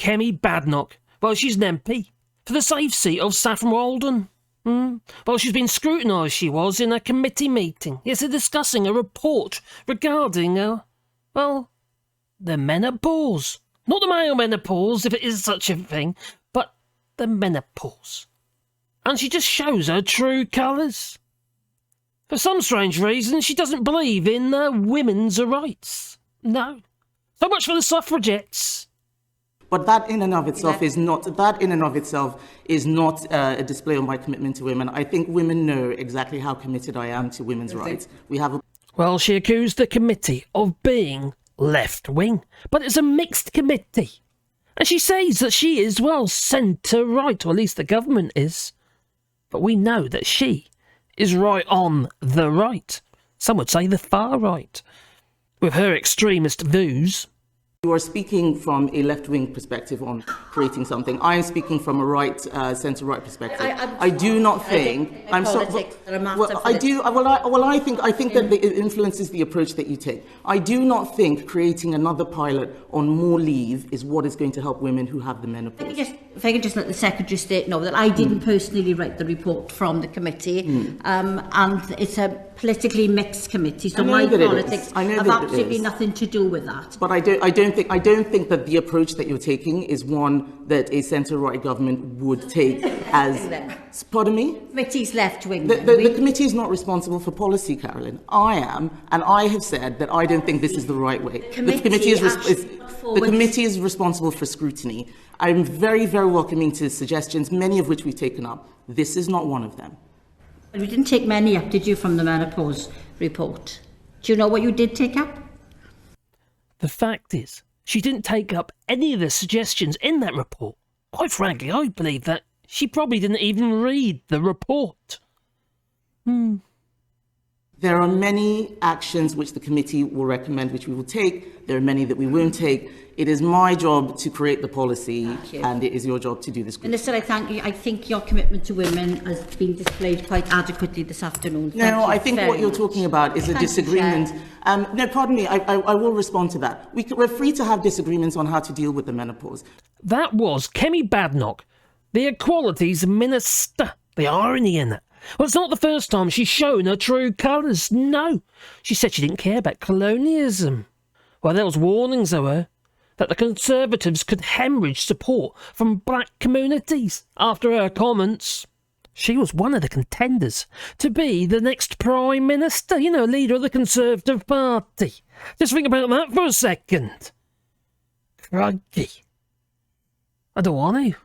Kemi Badenoch. Well, she's an MP for the safe seat of Saffron Walden. Well, she's been scrutinised, she was, in a committee meeting. Yes, they're discussing a report regarding, the menopause. Not the male menopause, if it is such a thing, but the menopause. And she just shows her true colours. For some strange reason, she doesn't believe in women's rights. No. So much for the suffragettes. But that in and of itself is not a display of my commitment to women. I think women know exactly how committed I am to women's rights. Well, she accused the committee of being left-wing, but it's a mixed committee. And she says that she is, centre-right, or at least the government is. But we know that she is right on the right. Some would say the far right, with her extremist views. You are speaking from a left-wing perspective on creating something. I am speaking from a centre-right perspective. I do not think. I think that it influences the approach that you take. I do not think creating another pilot on more leave is what is going to help women who have the menopause. If I could just let the Secretary State know that I didn't personally write the report from the committee, and it's a politically mixed committee, so my politics have absolutely nothing to do with that. But I don't think that the approach that you're taking is one that a centre-right government would take as... Pardon me? The committee's left-wing. The committee is not responsible for policy, Carolyn. I am, and I have said that I don't think this is the right way. The committee is responsible for scrutiny. I'm very, very welcoming to suggestions, many of which we've taken up. This is not one of them. We didn't take many up, did you, from the menopause report? Do you know what you did take up? The fact is, she didn't take up any of the suggestions in that report. Quite frankly, I believe that she probably didn't even read the report. There are many actions which the committee will recommend, which we will take. There are many that we won't take. It is my job to create the policy, and it is your job to do this. Minister, I thank you. I think your commitment to women has been displayed quite adequately this afternoon. I think what you're talking about is a disagreement. No, pardon me, I will respond to that. We're free to have disagreements on how to deal with the menopause. That was Kemi Badenoch, the Equalities Minister. The irony in it. Well, it's not the first time she's shown her true colours. No. She said she didn't care about colonialism. Well, there was warnings of her that the Conservatives could hemorrhage support from black communities after her comments. She was one of the contenders to be the next Prime Minister, leader of the Conservative Party. Just think about that for a second. Crikey. I don't want to.